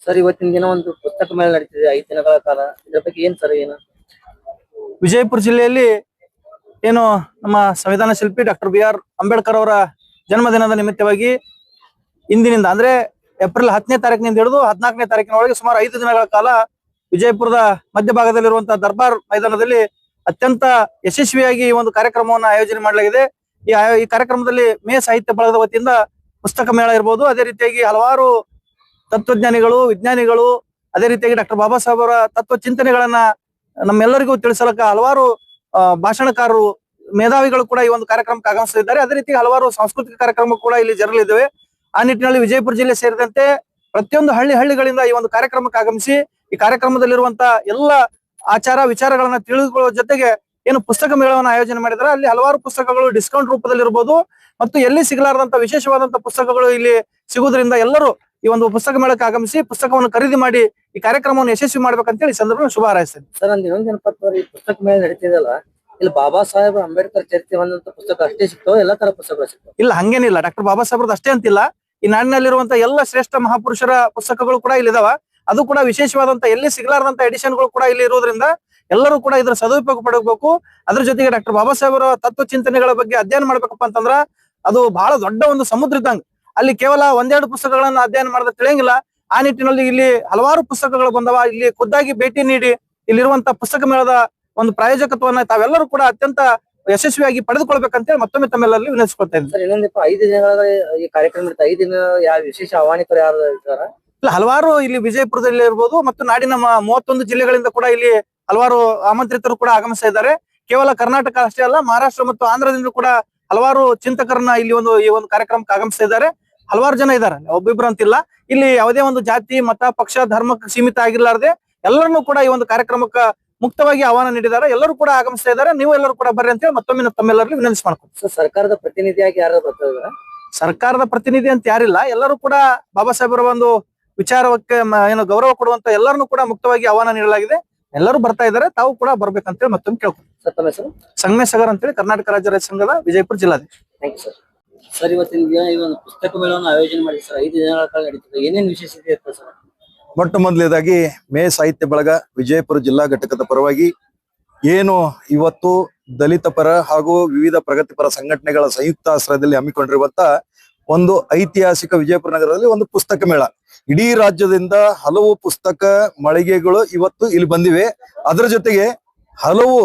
Sir ಇವತ್ತಿನ ದಿನ ಒಂದು ಪುಸ್ತಕ ಮೇಳ ನಡೀತಿದೆ 5 ದಿನಗಳ ಕಾಲ. ಇದ್ರ ಬಗ್ಗೆ ಏನ್ ಸರ್ ಏನು? ವಿಜಯಪುರ ಜಿಲ್ಲೆಯಲ್ಲಿ ಏನು ನಮ್ಮ ಸಂವಿಧಾನ ಶಿಲ್ಪಿ ಡಾಕ್ಟರ್ ಬಿ ಆರ್ ಅಂಬೇಡ್ಕರ್ ಅವರ ಜನ್ಮದಿನದ ನಿಮಿತ್ತವಾಗಿ ಇಂದಿನಿಂದ ಅಂದ್ರೆ ಏಪ್ರಿಲ್ 10ನೇ ತಾರೀಕಿನಿಂದ ಹಿಡಿದು 14ನೇ ತಾರೀಕಿನೊಳಗೆ ಸುಮಾರು 5 ದಿನಗಳ ಕಾಲ ವಿಜಯಪುರದ ಮಧ್ಯಭಾಗದಲ್ಲಿರುವಂತಹ ದರ್ಬಾರ್ ಮೈದಾನದಲ್ಲಿ ಅತ್ಯಂತ ಯಶಸ್ವಿಯಾಗಿ ಈ ಒಂದು ಕಾರ್ಯಕ್ರಮವನ್ನು ಆಯೋಜನೆ ಮಾಡಲಾಗಿದೆ. ಈ ಕಾರ್ಯಕ್ರಮದಲ್ಲಿ ಮೇ ಸಾಹಿತ್ಯ ಬಳಗದ ವತಿಯಿಂದ ಪುಸ್ತಕ ಮೇಳ ಇರಬಹುದು. ಅದೇ ರೀತಿಯಾಗಿ ಹಲವಾರು ತತ್ವಜ್ಞಾನಿಗಳು, ವಿಜ್ಞಾನಿಗಳು, ಅದೇ ರೀತಿಯಾಗಿ ಡಾಕ್ಟರ್ ಬಾಬಾ ಸಾಹೇಬ್ ಅವರ ತತ್ವ ಚಿಂತನೆಗಳನ್ನ ನಮ್ಮೆಲ್ಲರಿಗೂ ತಿಳಿಸಲಕ್ಕ ಹಲವಾರು ಭಾಷಣಕಾರರು, ಮೇಧಾವಿಗಳು ಕೂಡ ಈ ಒಂದು ಕಾರ್ಯಕ್ರಮಕ್ಕೆ ಆಗಮಿಸಲಿದ್ದಾರೆ. ಅದೇ ರೀತಿ ಹಲವಾರು ಸಾಂಸ್ಕೃತಿಕ ಕಾರ್ಯಕ್ರಮ ಕೂಡ ಇಲ್ಲಿ ಜರಗಲಿದ್ದಾವೆ. ಆ ನಿಟ್ಟಿನಲ್ಲಿ ವಿಜಯಪುರ ಜಿಲ್ಲೆ ಸೇರಿದಂತೆ ಪ್ರತಿಯೊಂದು ಹಳ್ಳಿಗಳಿಂದ ಈ ಒಂದು ಕಾರ್ಯಕ್ರಮಕ್ಕೆ ಆಗಮಿಸಿ ಈ ಕಾರ್ಯಕ್ರಮದಲ್ಲಿರುವಂತ ಎಲ್ಲ ಆಚಾರ ವಿಚಾರಗಳನ್ನ ತಿಳಿದುಕೊಳ್ಳುವ ಜೊತೆಗೆ ಏನು ಪುಸ್ತಕ ಮೇಳವನ್ನು ಆಯೋಜನೆ ಮಾಡಿದ್ದಾರೆ. ಅಲ್ಲಿ ಹಲವಾರು ಪುಸ್ತಕಗಳು ಡಿಸ್ಕೌಂಟ್ ರೂಪದಲ್ಲಿ ಇರಬಹುದು ಮತ್ತು ಎಲ್ಲಿ ಸಿಗಲಾರದಂತ ವಿಶೇಷವಾದಂತ ಪುಸ್ತಕಗಳು ಇಲ್ಲಿ ಸಿಗುವುದರಿಂದ ಎಲ್ಲರೂ ಈ ಒಂದು ಪುಸ್ತಕ ಮೇಳಕ್ಕೆ ಆಗಮಿಸಿ ಪುಸ್ತಕವನ್ನು ಖರೀದಿ ಮಾಡಿ ಈ ಕಾರ್ಯಕ್ರಮವನ್ನು ಯಶಸ್ವಿ ಮಾಡ್ಬೇಕಂತೇಳಿ ಸಂದರ್ಭ ಶುಭ ಹಾರೈಸ್ತೇನೆ. ಸರ್ ನಂದು ಇನ್ನೊಂದು ನೆನಪತ್ತ ಈ ಪುಸ್ತಕ ಮೇಳ ನಡೀತಿದೆಯಲ್ಲ, ಇಲ್ಲಿ ಬಾಬಾ ಸಾಹೇಬ್ ಅಂಬೇಡ್ಕರ್ ಚರಿತ್ರೆ ಹೊಂದಂತ ಪುಸ್ತಕ ಅಷ್ಟೇ ಸಿಗ್ತಾವ? ಎಲ್ಲಾ ತರ ಪುಸ್ತಕಗಳು ಸಿಗ್ತಾವ? ಇಲ್ಲ, ಹಂಗೇನಿಲ್ಲ. ಡಾಕ್ಟರ್ ಬಾಬಾ ಸಾಹೇಬ್ರದ್ದು ಅಷ್ಟೇ ಅಂತಿಲ್ಲ. ಈ ನಾಡಿನಲ್ಲಿರುವಂತ ಎಲ್ಲ ಶ್ರೇಷ್ಠ ಮಹಾಪುರುಷರ ಪುಸ್ತಕಗಳು ಕೂಡ ಇಲ್ಲಿ ಇದಾವ. ಅದು ಕೂಡ ವಿಶೇಷವಾದಂತ ಎಲ್ಲಿ ಸಿಗಲಾರದಂತ ಎಡಿಷನ್ಗಳು ಕೂಡ ಇಲ್ಲಿ ಇರೋದ್ರಿಂದ ಎಲ್ಲರೂ ಕೂಡ ಇದ್ರ ಸದುಪಯೋಗ ಪಡಬೇಕು. ಅದ್ರ ಜೊತೆಗೆ ಡಾಕ್ಟರ್ ಬಾಬಾ ಸಾಹೇಬರ ತತ್ವ ಚಿಂತನೆಗಳ ಬಗ್ಗೆ ಅಧ್ಯಯನ ಮಾಡ್ಬೇಕಪ್ಪ ಅಂತಂದ್ರ ಅದು ಬಹಳ ದೊಡ್ಡ ಒಂದು ಸಮುದ್ರ ಇದ್ದಂಗ. ಅಲ್ಲಿ ಕೇವಲ ಒಂದೆರಡು ಪುಸ್ತಕಗಳನ್ನ ಅಧ್ಯಯನ ಮಾಡಿದ್ರೆ ತಿಳಿಯಂಗಿಲ್ಲ. ಆ ನಿಟ್ಟಿನಲ್ಲಿ ಇಲ್ಲಿ ಹಲವಾರು ಪುಸ್ತಕಗಳು ಬಂದವ. ಇಲ್ಲಿ ಖುದ್ದಾಗಿ ಭೇಟಿ ನೀಡಿ ಇಲ್ಲಿರುವಂತ ಪುಸ್ತಕ ಮೇಳದ ಒಂದು ಪ್ರಾಯೋಜಕತ್ವನ್ನ ತಾವೆಲ್ಲರೂ ಕೂಡ ಅತ್ಯಂತ ಯಶಸ್ವಿಯಾಗಿ ಪಡೆದುಕೊಳ್ಬೇಕಂತೇಳಿ ಮತ್ತೊಮ್ಮೆ ತಮ್ಮೆಲ್ಲರಲ್ಲಿ ವಿನಂತಿಸ್ಕೊಳ್ತಾ ಇದ್ದೀನಿ. ಸರ್ ಇನ್ನೊಂದಪ್ಪ 5 ದಿನಗಳ ಈ ಕಾರ್ಯಕ್ರಮ ಇರುತ್ತೆ. 5 ದಿನ ಯಾವ ವಿಶೇಷ ಆಹ್ವಾನಿಕರು ಯಾರು ಇರ್ತಾರ? ಇಲ್ಲ, ಹಲವಾರು ಇಲ್ಲಿ ವಿಜಯಪುರದಲ್ಲಿ ಇರ್ಬೋದು ಮತ್ತು ನಾಡಿನ 31 ಜಿಲ್ಲೆಗಳಿಂದ ಕೂಡ ಇಲ್ಲಿ ಹಲವಾರು ಆಮಂತ್ರಿತರು ಕೂಡ ಆಗಮಿಸ್ತಾ ಇದ್ದಾರೆ. ಕೇವಲ ಕರ್ನಾಟಕ ಅಷ್ಟೇ ಅಲ್ಲ, ಮಹಾರಾಷ್ಟ್ರ ಮತ್ತು ಆಂಧ್ರದಿಂದ ಕೂಡ ಹಲವಾರು ಚಿಂತಕರನ್ನ ಇಲ್ಲಿ ಈ ಒಂದು ಕಾರ್ಯಕ್ರಮಕ್ಕೆ ಆಗಮಿಸ್ತಾ ಇದ್ದಾರೆ. ಹಲವಾರು ಜನ ಇದ್ದಾರೆ, ಒಬ್ಬಿಬ್ರು ಅಂತಿಲ್ಲ. ಇಲ್ಲಿ ಯಾವುದೇ ಒಂದು ಜಾತಿ, ಮತ, ಪಕ್ಷ, ಧರ್ಮಕ್ಕೆ ಸೀಮಿತ ಆಗಿರ್ಲಾರ್ದೆ ಎಲ್ಲರನ್ನೂ ಕೂಡ ಈ ಒಂದು ಕಾರ್ಯಕ್ರಮಕ್ಕೆ ಮುಕ್ತವಾಗಿ ಆಹ್ವಾನ ನೀಡಿದ್ದಾರೆ. ಎಲ್ಲರೂ ಕೂಡ ಆಗಮಿಸ್ತಾ ಇದ್ದಾರೆ. ನೀವು ಎಲ್ಲರೂ ಕೂಡ ಬರ್ರಿ ಅಂತೇಳಿ ಮತ್ತೊಮ್ಮೆ ತಮ್ಮೆಲ್ಲರಲ್ಲಿ ವಿನಂತಿ ಮಾಡ್ಕೊಂಡು. ಸರ್ ಸರ್ಕಾರದ ಪ್ರತಿನಿಧಿಯಾಗಿ ಯಾರು ಬರ್ತಾ ಇದಾರೆ? ಸರ್ಕಾರದ ಪ್ರತಿನಿಧಿ ಅಂತ ಯಾರಿಲ್ಲ. ಎಲ್ಲರೂ ಕೂಡ ಬಾಬಾ ಸಾಹೇಬರ ಒಂದು ವಿಚಾರಕ್ಕೆ ಏನು ಗೌರವ ಕೊಡುವಂತ ಎಲ್ಲರನ್ನೂ ಕೂಡ ಮುಕ್ತವಾಗಿ ಆಹ್ವಾನ ನೀಡಲಾಗಿದೆ. ಎಲ್ಲರೂ ಬರ್ತಾ ಇದ್ದಾರೆ. ತಾವು ಕೂಡ ಬರ್ಬೇಕಂತೇಳಿ ಮತ್ತೊಮ್ಮೆ ಕೇಳ್ಕೊಂಡು. ಸರ್ ತಮ್ಮ ಹೆಸರು? ಸಂಗಮೇಶ್ ಸಾಗರ್ ಅಂತೇಳಿ ಕರ್ನಾಟಕ ರಾಜ್ಯ ರೈತ ಸಂಘದ ವಿಜಯಪುರ ಜಿಲ್ಲಾಧ್ಯಕ್ಷ. Thank you sir. ಸರ್ ಇವತ್ತಿನ ದಿನ ಈ ಒಂದು ಪುಸ್ತಕ ಮೇಳವನ್ನು ಆಯೋಜನೆ ಮಾಡಿ ಸರ್ 5 ದಿನಗಳ ಕಾಲ ನಡೀತದೆ. ಏನೇನು ವಿಶೇಷತೆ ಇರ್ತದೆ ಸರ್? ಮೊಟ್ಟ ಮೊದಲನೇದಾಗಿ ಮೇ ಸಾಹಿತ್ಯ ಬಳಗ ವಿಜಯಪುರ ಜಿಲ್ಲಾ ಘಟಕದ ಪರವಾಗಿ ಏನು ಇವತ್ತು ದಲಿತ ಪರ ಹಾಗೂ ವಿವಿಧ ಪ್ರಗತಿಪರ ಸಂಘಟನೆಗಳ ಸಂಯುಕ್ತ ಆಶ್ರಯದಲ್ಲಿ ಹಮ್ಮಿಕೊಂಡಿರುವಂತ ಒಂದು ಐತಿಹಾಸಿಕ ವಿಜಯಪುರ ನಗರದಲ್ಲಿ ಒಂದು ಪುಸ್ತಕ ಮೇಳ. ಇಡೀ ರಾಜ್ಯದಿಂದ ಹಲವು ಪುಸ್ತಕ ಮಳಿಗೆಗಳು ಇವತ್ತು ಇಲ್ಲಿ ಬಂದಿವೆ. ಅದರ ಜೊತೆಗೆ ಹಲವು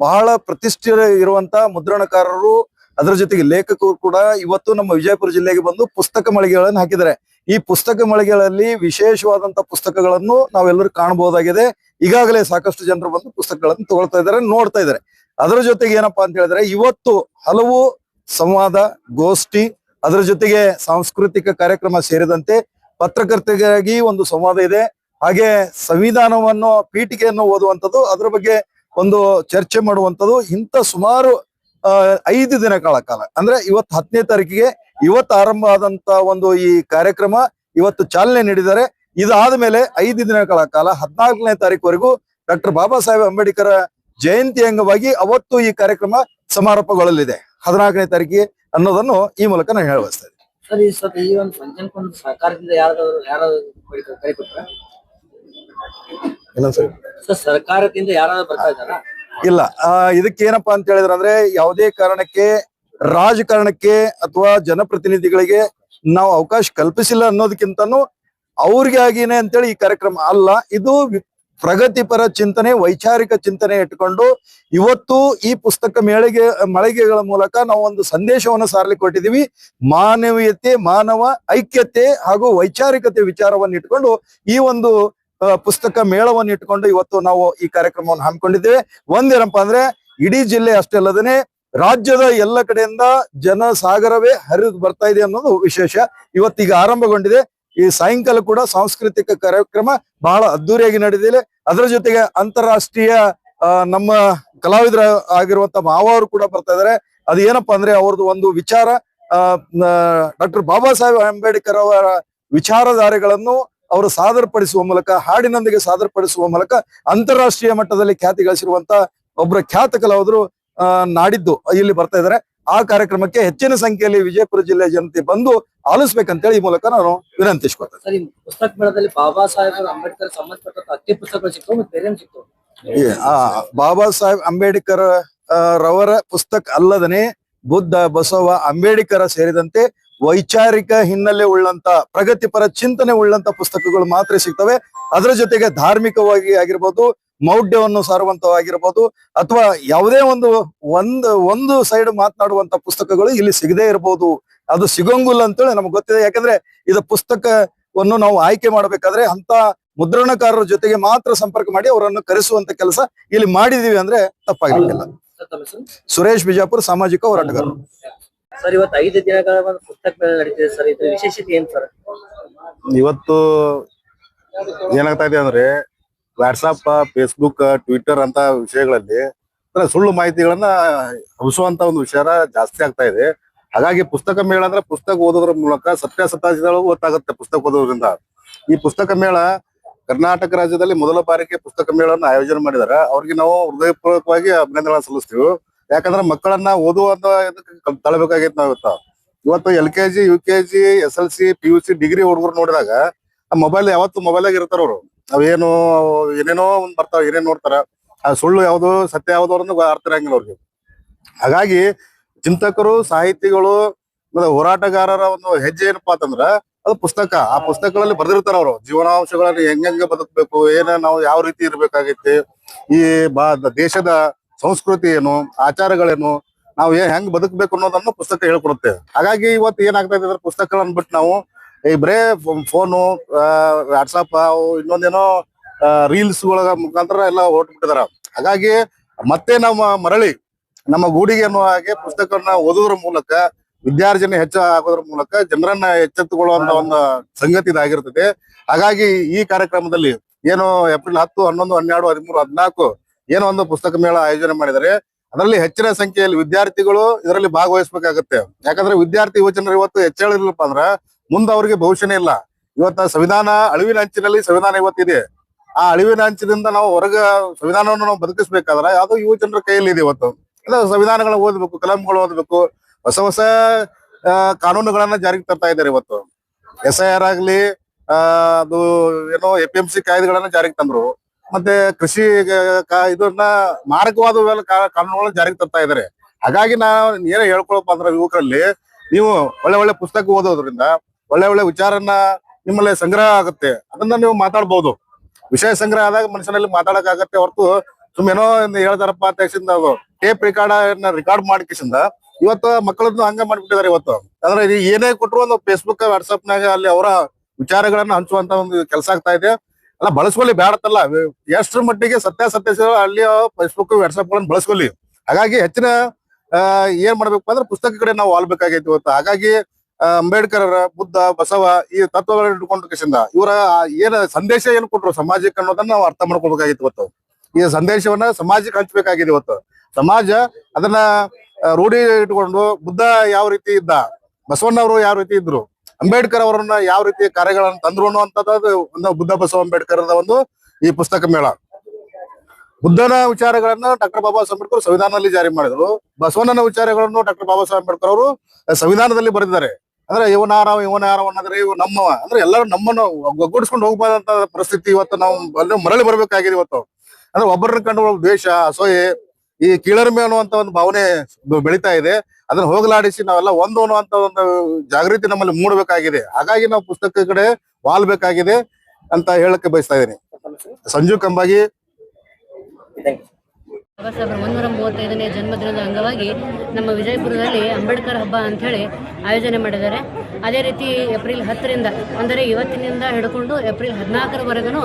ಬಹಳ ಪ್ರತಿಷ್ಠೆ ಇರುವಂತ ಮುದ್ರಣಕಾರರು, ಅದರ ಜೊತೆಗೆ ಲೇಖಕರು ಕೂಡ ಇವತ್ತು ನಮ್ಮ ವಿಜಯಪುರ ಜಿಲ್ಲೆಗೆ ಬಂದು ಪುಸ್ತಕ ಮಳಿಗೆಗಳನ್ನು ಹಾಕಿದ್ದಾರೆ. ಈ ಪುಸ್ತಕ ಮಳಿಗೆಗಳಲ್ಲಿ ವಿಶೇಷವಾದಂತ ಪುಸ್ತಕಗಳನ್ನು ನಾವೆಲ್ಲರೂ ಕಾಣಬಹುದಾಗಿದೆ. ಈಗಾಗಲೇ ಸಾಕಷ್ಟು ಜನರು ಬಂದು ಪುಸ್ತಕಗಳನ್ನು ತಗೊಳ್ತಾ ಇದ್ದಾರೆ, ನೋಡ್ತಾ ಇದ್ದಾರೆ. ಅದರ ಜೊತೆಗೆ ಏನಪ್ಪಾ ಅಂತ ಹೇಳಿದ್ರೆ ಇವತ್ತು ಹಲವು ಸಂವಾದ, ಗೋಷ್ಠಿ, ಅದರ ಜೊತೆಗೆ ಸಾಂಸ್ಕೃತಿಕ ಕಾರ್ಯಕ್ರಮ ಸೇರಿದಂತೆ ಪತ್ರಕರ್ತರಿಗಾಗಿ ಒಂದು ಸಂವಾದ ಇದೆ. ಹಾಗೆ ಸಂವಿಧಾನವನ್ನು ಪೀಠಿಕೆಯನ್ನು ಓದುವಂಥದ್ದು, ಅದರ ಬಗ್ಗೆ ಒಂದು ಚರ್ಚೆ ಮಾಡುವಂಥದ್ದು, ಇಂಥ ಸುಮಾರು 5 ದಿನಗಳ ಕಾಲ ಅಂದ್ರೆ ಇವತ್ತು 10ನೇ ತಾರೀಕಿಗೆ ಇವತ್ತು ಆರಂಭ ಆದಂತ ಒಂದು ಈ ಕಾರ್ಯಕ್ರಮ ಇವತ್ತು ಚಾಲನೆ ನೀಡಿದ್ದಾರೆ. ಇದಾದ ಮೇಲೆ 5 ದಿನಗಳ ಕಾಲ 14ನೇ ತಾರೀಕುವರೆಗೂ ಡಾಕ್ಟರ್ ಬಾಬಾ ಸಾಹೇಬ್ ಅಂಬೇಡ್ಕರ್ ಜಯಂತಿ ಅಂಗವಾಗಿ ಅವತ್ತು ಈ ಕಾರ್ಯಕ್ರಮ ಸಮಾರೋಪಗೊಳ್ಳಲಿದೆ 14ನೇ ತಾರೀಕಿಗೆ ಅನ್ನೋದನ್ನು ಈ ಮೂಲಕ ನಾನು ಹೇಳ ಬಯಸ್ತಾ ಇದ್ದೀನಿ. ಸರ್ ಈ ಒಂದು ಪಂಚನಕೊಂಡ ಸರ್ಕಾರದಿಂದ ಯಾರು ಕರೆ ಕೊಟ್ರ? ಸರ್ ಸರ್ಕಾರದಿಂದ ಯಾರಾದ್ರೂ ಬರ್ತಾ ಇದ್ದಾರ? ಇಲ್ಲ, ಇದಕ್ಕೆ ಏನಪ್ಪಾ ಅಂತ ಹೇಳಿದ್ರೆ ಅಂದ್ರೆ ಯಾವುದೇ ಕಾರಣಕ್ಕೆ ರಾಜಕಾರಣಕ್ಕೆ ಅಥವಾ ಜನಪ್ರತಿನಿಧಿಗಳಿಗೆ ನಾವು ಅವಕಾಶ ಕಲ್ಪಿಸಿಲ್ಲ ಅನ್ನೋದಕ್ಕಿಂತನೂ ಅವ್ರಿಗಾಗಿನೇ ಅಂತೇಳಿ ಈ ಕಾರ್ಯಕ್ರಮ ಅಲ್ಲ. ಇದು ಪ್ರಗತಿಪರ ಚಿಂತನೆ, ವೈಚಾರಿಕ ಚಿಂತನೆ ಇಟ್ಕೊಂಡು ಇವತ್ತು ಈ ಪುಸ್ತಕ ಮಳಿಗೆಗಳ ಮೂಲಕ ನಾವು ಒಂದು ಸಂದೇಶವನ್ನು ಸಾರಲಿಕ್ಕೆ ಕೊಟ್ಟಿದ್ದೀವಿ. ಮಾನವೀಯತೆ, ಮಾನವ ಐಕ್ಯತೆ ಹಾಗೂ ವೈಚಾರಿಕತೆ ವಿಚಾರವನ್ನು ಇಟ್ಕೊಂಡು ಈ ಒಂದು ಪುಸ್ತಕ ಮೇಳವನ್ನು ಇಟ್ಕೊಂಡು ಇವತ್ತು ನಾವು ಈ ಕಾರ್ಯಕ್ರಮವನ್ನು ಹಮ್ಮಿಕೊಂಡಿದ್ದೇವೆ. ಒಂದೇನಪ್ಪಾ ಅಂದ್ರೆ ಇಡೀ ಜಿಲ್ಲೆ ಅಷ್ಟೇ ಅಲ್ಲದೇನೆ ರಾಜ್ಯದ ಎಲ್ಲ ಕಡೆಯಿಂದ ಜನಸಾಗರವೇ ಹರಿದು ಬರ್ತಾ ಇದೆ ಅನ್ನೋದು ವಿಶೇಷ. ಇವತ್ತೀಗ ಆರಂಭಗೊಂಡಿದೆ. ಈ ಸಾಯಂಕಾಲ ಕೂಡ ಸಾಂಸ್ಕೃತಿಕ ಕಾರ್ಯಕ್ರಮ ಬಹಳ ಅದ್ದೂರಿಯಾಗಿ ನಡೆದಿದೆ. ಅದರ ಜೊತೆಗೆ ಅಂತಾರಾಷ್ಟ್ರೀಯ ನಮ್ಮ ಕಲಾವಿದರ ಆಗಿರುವಂತ ಮಾವರು ಕೂಡ ಬರ್ತಾ ಇದಾರೆ. ಅದು ಏನಪ್ಪಾ ಅಂದ್ರೆ ಅವ್ರದ್ದು ಒಂದು ವಿಚಾರ, ಡಾಕ್ಟರ್ ಬಾಬಾ ಸಾಹೇಬ್ ಅಂಬೇಡ್ಕರ್ ಅವರ ವಿಚಾರಧಾರೆಗಳನ್ನು ಅವರು ಸಾದರಪಡಿಸುವ ಮೂಲಕ, ಹಾಡಿನೊಂದಿಗೆ ಸಾದರಪಡಿಸುವ ಮೂಲಕ ಅಂತಾರಾಷ್ಟ್ರೀಯ ಮಟ್ಟದಲ್ಲಿ ಖ್ಯಾತಿ ಗಳಿಸಿರುವಂತ ಒಬ್ಬರ ಖ್ಯಾತ ಕಲಾವಿದರು ನಾಡಿದ್ದು ಇಲ್ಲಿ ಬರ್ತಾ ಇದ್ದಾರೆ. ಆ ಕಾರ್ಯಕ್ರಮಕ್ಕೆ ಹೆಚ್ಚಿನ ಸಂಖ್ಯೆಯಲ್ಲಿ ವಿಜಯಪುರ ಜಿಲ್ಲೆಯ ಜನತೆ ಬಂದು ಆಲಿಸ್ಬೇಕಂತೇಳಿ ಈ ಮೂಲಕ ನಾನು ವಿನಂತಿಸ್ಕೊಳ್ತೇನೆ. ಸರ್, ಈ ಪುಸ್ತಕ ಮೇಳದಲ್ಲಿ ಬಾಬಾ ಸಾಹೇಬ್ ಅಂಬೇಡ್ಕರ್ ಸಂಬಂಧಪಟ್ಟ ಅತಿ ಪುಸ್ತಕಗಳು ಸಿಕ್ತು ಮತ್ತೆ ಬೇರೆ ಸಿಕ್ತು. ಬಾಬಾ ಸಾಹೇಬ್ ಅಂಬೇಡ್ಕರ್ ರವರ ಪುಸ್ತಕ ಅಲ್ಲದನೆ ಬುದ್ಧ, ಬಸವ, ಅಂಬೇಡ್ಕರ್ ಸೇರಿದಂತೆ ವೈಚಾರಿಕ ಹಿನ್ನೆಲೆ ಉಳ್ಳಂತ ಪ್ರಗತಿಪರ ಚಿಂತನೆ ಉಳ್ಳಂತ ಪುಸ್ತಕಗಳು ಮಾತ್ರ ಸಿಗ್ತವೆ. ಅದರ ಜೊತೆಗೆ ಧಾರ್ಮಿಕವಾಗಿ ಆಗಿರ್ಬೋದು, ಮೌಢ್ಯವನ್ನು ಸಾರುವಂತವಾಗಿರ್ಬೋದು, ಅಥವಾ ಯಾವುದೇ ಒಂದು ಸೈಡ್ ಮಾತನಾಡುವಂತ ಪುಸ್ತಕಗಳು ಇಲ್ಲಿ ಸಿಗದೇ ಇರಬಹುದು. ಅದು ಸಿಗೋಂಗಿಲ್ಲ ಅಂತೇಳಿ ನಮ್ಗೆ ಗೊತ್ತಿದೆ. ಯಾಕಂದ್ರೆ ಇದು ಪುಸ್ತಕವನ್ನು ನಾವು ಆಯ್ಕೆ ಮಾಡಬೇಕಾದ್ರೆ ಅಂತ ಮುದ್ರಣಕಾರರ ಜೊತೆಗೆ ಮಾತ್ರ ಸಂಪರ್ಕ ಮಾಡಿ ಅವರನ್ನು ಕರೆಸುವಂತ ಕೆಲಸ ಇಲ್ಲಿ ಮಾಡಿದೀವಿ ಅಂದ್ರೆ ತಪ್ಪಾಗಿಲ್ಲ. ಸುರೇಶ್ ಬಿಜಾಪುರ್, ಸಾಮಾಜಿಕ ಹೋರಾಟಗಾರರು. ಸರ್, ಇವತ್ತು 5 ದಿನಗಳ ಒಂದು ಪುಸ್ತಕ ಮೇಳ ನಡೀತಿದೆ ಸರ್, ಇದ್ರ ವಿಶೇಷತೆ ಏನ್ ಸರ್? ಇವತ್ತು ಏನಾಗ್ತಾ ಇದೆ ಅಂದ್ರೆ ವಾಟ್ಸಾಪ್, ಫೇಸ್ಬುಕ್, ಟ್ವಿಟರ್ ಅಂತ ವಿಷಯಗಳಲ್ಲಿ ಸುಳ್ಳು ಮಾಹಿತಿಗಳನ್ನ ಹಬ್ಬಿಸುವಂತ ಒಂದು ವಿಷಯ ಜಾಸ್ತಿ ಆಗ್ತಾ ಇದೆ. ಹಾಗಾಗಿ ಪುಸ್ತಕ ಮೇಳ ಅಂದ್ರೆ ಪುಸ್ತಕ ಓದೋದ್ರ ಮೂಲಕ ಸತ್ಯಾಸತ್ಯಗಳು ಗೊತ್ತಾಗುತ್ತೆ ಪುಸ್ತಕ ಓದೋದ್ರಿಂದ. ಈ ಪುಸ್ತಕ ಮೇಳ ಕರ್ನಾಟಕ ರಾಜ್ಯದಲ್ಲಿ ಮೊದಲ ಬಾರಿಗೆ ಪುಸ್ತಕ ಮೇಳವನ್ನು ಆಯೋಜನೆ ಮಾಡಿದಾರೆ. ಅವ್ರಿಗೆ ನಾವು ಹೃದಯಪೂರ್ವಕವಾಗಿ ಅಭಿನಂದನೆ ಸಲ್ಲಿಸ್ತೀವಿ. ಯಾಕಂದ್ರೆ ಮಕ್ಕಳನ್ನ ಓದುವಂತ ತಳಬೇಕಾಗಿತ್ತು ನಾವು ಇವತ್ತು LKG, UKG, SLC, PUC, degree ಹುಡುಗರು ನೋಡಿದಾಗ ಮೊಬೈಲ್ ಯಾವತ್ತು ಮೊಬೈಲ್ ಆಗಿ ಇರ್ತಾರ ಅವ್ರು. ನಾವೇನು ಏನೇನೋ ಒಂದ್ ಬರ್ತಾವ, ಏನೇನ್ ನೋಡ್ತಾರ, ಆ ಸುಳ್ಳು ಯಾವ್ದು ಸತ್ಯ ಯಾವ್ದು ಅನ್ನೋದು ಅರ್ಥ ಇರಂಗಿಲ್ಲ ಅವ್ರಿಗೆ. ಹಾಗಾಗಿ ಚಿಂತಕರು, ಸಾಹಿತಿಗಳು ಮತ್ತೆ ಹೋರಾಟಗಾರರ ಒಂದು ಹೆಜ್ಜೆ ಏನಪ್ಪಾ ಅಂತಂದ್ರ ಅದು ಪುಸ್ತಕ. ಆ ಪುಸ್ತಕಗಳಲ್ಲಿ ಬರ್ದಿರ್ತಾರ ಅವರು ಜೀವನಾಂಶಗಳಲ್ಲಿ ಹೆಂಗ ಬದುಕಬೇಕು, ನಾವು ಯಾವ ರೀತಿ ಇರ್ಬೇಕಾಗೈತಿ, ಈ ದೇಶದ ಸಂಸ್ಕೃತಿ ಏನು, ಆಚಾರಗಳೇನು, ನಾವು ಹೆಂಗ್ ಬದುಕಬೇಕು ಅನ್ನೋದನ್ನು ಪುಸ್ತಕ ಹೇಳ್ಕೊಡುತ್ತೆ. ಹಾಗಾಗಿ ಇವತ್ತು ಏನಾಗ್ತಾ ಇದೆ ಪುಸ್ತಕಗಳನ್ನ ಬಿಟ್ಟು ನಾವು ಈ ಬರೇ ಫೋನು, ವಾಟ್ಸಾಪ್, ಇನ್ನೊಂದೇನೋ ರೀಲ್ಸ್ ಒಳಗ ಮುಖಾಂತರ ಎಲ್ಲ ಹೊರಟ್ಬಿಟ್ಟಿದಾರ. ಹಾಗಾಗಿ ಮತ್ತೆ ನಮ್ಮ ಮರಳಿ ನಮ್ಮ ಗೂಡಿಗೆ ಅನ್ನುವ ಹಾಗೆ ಪುಸ್ತಕವನ್ನ ಓದೋದ್ರ ಮೂಲಕ ವಿದ್ಯಾರ್ಜನೆ ಹೆಚ್ಚು ಆಗೋದ್ರ ಮೂಲಕ ಜನರನ್ನ ಎಚ್ಚೆತ್ತುಕೊಳ್ಳುವಂತ ಒಂದು ಸಂಗತಿ ಇದಾಗಿರ್ತದೆ. ಹಾಗಾಗಿ ಈ ಕಾರ್ಯಕ್ರಮದಲ್ಲಿ ಏನು ಏಪ್ರಿಲ್ 10, 11, 12, 13, 14 ಏನೋ ಒಂದು ಪುಸ್ತಕ ಮೇಳ ಆಯೋಜನೆ ಮಾಡಿದರೆ ಅದರಲ್ಲಿ ಹೆಚ್ಚಿನ ಸಂಖ್ಯೆಯಲ್ಲಿ ವಿದ್ಯಾರ್ಥಿಗಳು ಇದರಲ್ಲಿ ಭಾಗವಹಿಸಬೇಕಾಗತ್ತೆ. ಯಾಕಂದ್ರೆ ವಿದ್ಯಾರ್ಥಿ ಯುವಜನರು ಇವತ್ತು ಹೆಚ್ಚಳಿಲ್ಲಪ್ಪ ಅಂದ್ರ ಮುಂದೆ ಅವ್ರಿಗೆ ಭವಿಷ್ಯನೇ ಇಲ್ಲ. ಇವತ್ತ ಸಂವಿಧಾನ ಅಳಿವಿನ ಅಂಚಿನಲ್ಲಿ ಸಂವಿಧಾನ ಇವತ್ತಿದೆ. ಆ ಅಳಿವಿನ ಅಂಚಿನಿಂದ ನಾವು ಸಂವಿಧಾನವನ್ನು ನಾವು ಬದುಕಿಸ್ಬೇಕಾದ್ರೆ ಯಾವ್ದೋ ಯುವಜನರ ಕೈಯಲ್ಲಿ ಇದೆ ಇವತ್ತು. ಸಂವಿಧಾನಗಳನ್ನ ಓದ್ಬೇಕು, ಕಲಂಗಳು ಓದ್ಬೇಕು, ಹೊಸ ಕಾನೂನುಗಳನ್ನ ಜಾರಿಗೆ ತರ್ತಾ ಇದ್ದಾರೆ ಇವತ್ತು. SIR ಆಗ್ಲಿ, ಅದು ಏನೋ APMC ಕಾಯ್ದೆಗಳನ್ನ ಜಾರಿಗೆ ತಂದ್ರು. ಮತ್ತೆ ಕೃಷಿ ಇದನ್ನ ಮಾರಕವಾದ ಕಾನೂನುಗಳನ್ನ ಜಾರಿಗೆ ತರ್ತಾ ಇದ್ದಾರೆ. ಹಾಗಾಗಿ ನಾವು ಏನೇ ಹೇಳ್ಕೊಳಪ್ಪ ಅಂದ್ರೆ ಯುವಕರಲ್ಲಿ ನೀವು ಒಳ್ಳೆ ಪುಸ್ತಕ ಓದೋದ್ರಿಂದ ಒಳ್ಳೆ ವಿಚಾರನ್ನ ನಿಮ್ಮಲ್ಲಿ ಸಂಗ್ರಹ ಆಗುತ್ತೆ. ಅದನ್ನ ನೀವು ಮಾತಾಡ್ಬಹುದು. ವಿಷಯ ಸಂಗ್ರಹ ಆದಾಗ ಮನುಷ್ಯನಲ್ಲಿ ಮಾತಾಡಕ್ ಆಗತ್ತೆ ಹೊರತು ಸುಮ್ಮನೋ ಹೇಳ್ತಾರಪ್ಪ ಅಂತ ಟೇಪ್ ರೆಕಾರ್ಡ್ ಮಾಡಿಕಿಸಿಂದ ಇವತ್ತು ಮಕ್ಕಳನ್ನು ಹಂಗ ಮಾಡ್ಬಿಟ್ಟಿದ್ದಾರೆ. ಇವತ್ತು ಅಂದ್ರೆ ಏನೇ ಕೊಟ್ಟರು ಒಂದು ಫೇಸ್ಬುಕ್, ವಾಟ್ಸ್ಆಪ್ನಾಗ ಅಲ್ಲಿ ಅವರ ವಿಚಾರಗಳನ್ನ ಹಂಚುವಂತ ಒಂದು ಕೆಲಸ ಆಗ್ತಾ ಇದೆ. ಅಲ್ಲ, ಬಳಸ್ಕೊಳ್ಳಿ, ಬ್ಯಾಡತ್ತಲ್ಲ. ಎಷ್ಟರ ಮಟ್ಟಿಗೆ ಸತ್ಯಾಸತ್ಯ ಅಲ್ಲಿ ಫೇಸ್ಬುಕ್, ವಾಟ್ಸ್ಆಪ್ ಗಳನ್ನ ಬಳಸ್ಕೊಳ್ಳಿ. ಹಾಗಾಗಿ ಹೆಚ್ಚಿನ ಏನ್ ಮಾಡ್ಬೇಕು ಅಂದ್ರೆ ಪುಸ್ತಕ ಕಡೆ ನಾವು ಆಲ್ಬೇಕಾಗೈತಿ ಇವತ್ತು. ಹಾಗಾಗಿ ಅಂಬೇಡ್ಕರ್, ಬುದ್ಧ, ಬಸವ ಈ ತತ್ವಗಳನ್ನ ಇಟ್ಕೊಂಡು ಕಿಸಿಂದ ಇವರ ಸಂದೇಶ ಏನು ಕೊಟ್ರು ಸಮಾಜಕ್ಕೆ ಅನ್ನೋದನ್ನ ನಾವು ಅರ್ಥ ಮಾಡ್ಕೊಳ್ಬೇಕಾಗಿತ್ತು. ಇವತ್ತು ಈ ಸಂದೇಶವನ್ನ ಸಮಾಜಕ್ಕೆ ಹಂಚ್ಬೇಕಾಗಿದೆ. ಇವತ್ತು ಸಮಾಜ ಅದನ್ನ ರೂಢಿ ಇಟ್ಕೊಂಡು ಬುದ್ಧ ಯಾವ ರೀತಿ ಇದ್ದ, ಬಸವಣ್ಣವರು ಯಾವ ರೀತಿ ಇದ್ರು, ಅಂಬೇಡ್ಕರ್ ಅವರನ್ನ ಯಾವ ರೀತಿ ಕಾರ್ಯಗಳನ್ನ ತಂದ್ರು ಅನ್ನುವಂಥದ್ದು ಒಂದು ಬುದ್ಧ, ಬಸವ, ಅಂಬೇಡ್ಕರ್ ಒಂದು ಈ ಪುಸ್ತಕ ಮೇಳ. ಬುದ್ಧನ ವಿಚಾರಗಳನ್ನ ಡಾಕ್ಟರ್ ಬಾಬಾ ಸಾಹೇಬ್ ಅಂಬೇಡ್ಕರ್ ಸಂವಿಧಾನದಲ್ಲಿ ಜಾರಿ ಮಾಡಿದ್ರು. ಬಸವಣ್ಣನ ವಿಚಾರಗಳನ್ನು ಡಾಕ್ಟರ್ ಬಾಬಾ ಸಾಹೇಬ್ ಅಂಬೇಡ್ಕರ್ ಅವರು ಸಂವಿಧಾನದಲ್ಲಿ ಬರೆದಿದ್ದಾರೆ. ಅಂದ್ರೆ ಇವನಾರ ಅನ್ನೋದ್ರೆ ಇವ್ ನಮ್ಮವ ಅಂದ್ರೆ ಎಲ್ಲರೂ ನಮ್ಮನ್ನು ಒಗ್ಗೂಡಿಸ್ಕೊಂಡು ಹೋಗ್ಬಾರ್ದಂತ ಪರಿಸ್ಥಿತಿ ಇವತ್ತು ನಾವು ಮರಳಿ ಬರ್ಬೇಕಾಗಿದೆ. ಇವತ್ತು ಅಂದ್ರೆ ಒಬ್ಬರನ್ನ ಕಂಡು ದ್ವೇಷ, ಅಸೂಯೆ, ಈ ಕೀಳರಿಮೆ ಅನ್ನುವಂತ ಒಂದು ಭಾವನೆ ಬೆಳೀತಾ ಇದೆ. ಅದನ್ನ ಹೋಗಲಾಡಿಸಿ ನಾವೆಲ್ಲ ಒಂದು ಅನ್ನುವಂತ ಒಂದು ಜಾಗೃತಿ ನಮ್ಮಲ್ಲಿ ಮೂಡಬೇಕಾಗಿದೆ. ಹಾಗಾಗಿ ನಾವು ಪುಸ್ತಕ ಕಡೆ ವಾಲ್ಬೇಕಾಗಿದೆ ಅಂತ ಹೇಳಕ್ಕೆ ಬಯಸ್ತಾ ಇದ್ದೀನಿ. ಸಂಜು ಕಂಬಾಗಿ. ಬಾಬಾ ಸಾಹೇಬ್ರ 135ನೇ ಜನ್ಮದಿನದ ಅಂಗವಾಗಿ ನಮ್ಮ ವಿಜಯಪುರದಲ್ಲಿ ಅಂಬೇಡ್ಕರ್ ಹಬ್ಬ ಅಂಥೇಳಿ ಆಯೋಜನೆ ಮಾಡಿದ್ದಾರೆ. ಅದೇ ರೀತಿ ಏಪ್ರಿಲ್ 10ರಿಂದ ಅಂದರೆ ಇವತ್ತಿನಿಂದ ಹಿಡ್ಕೊಂಡು ಏಪ್ರಿಲ್ 14ರವರೆಗೂ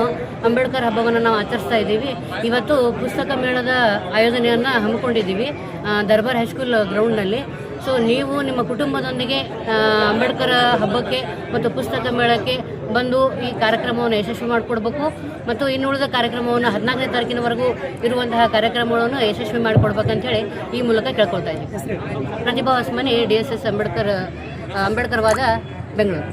ಅಂಬೇಡ್ಕರ್ ಹಬ್ಬವನ್ನು ನಾವು ಆಚರಿಸ್ತಾ ಇದ್ದೀವಿ. ಇವತ್ತು ಪುಸ್ತಕ ಮೇಳದ ಆಯೋಜನೆಯನ್ನು ಹಮ್ಮಿಕೊಂಡಿದ್ದೀವಿ ದರ್ಬಾರ್ ಹೈಸ್ಕೂಲ್ ಗ್ರೌಂಡ್ನಲ್ಲಿ. ಸೊ ನೀವು ನಿಮ್ಮ ಕುಟುಂಬದೊಂದಿಗೆ ಅಂಬೇಡ್ಕರ್ ಹಬ್ಬಕ್ಕೆ ಮತ್ತು ಪುಸ್ತಕ ಮೇಳಕ್ಕೆ ಬಂದು ಈ ಕಾರ್ಯಕ್ರಮವನ್ನು ಯಶಸ್ವಿ ಮಾಡಿಕೊಡ್ಬೇಕು ಮತ್ತು ಇನ್ನುಳಿದ ಕಾರ್ಯಕ್ರಮವನ್ನು 14ನೇ ತಾರೀಕಿನವರೆಗೂ ಇರುವಂತಹ ಕಾರ್ಯಕ್ರಮಗಳನ್ನು ಯಶಸ್ವಿ ಮಾಡಿಕೊಡ್ಬೇಕಂತೇಳಿ ಈ ಮೂಲಕ ಕೇಳ್ಕೊಳ್ತಾ ಇದ್ದೀವಿ. ಪ್ರತಿಭಾ ಹೊಸಮನಿ, DSS ಅಂಬೇಡ್ಕರ್ ವಾದ, ಬೆಂಗಳೂರು.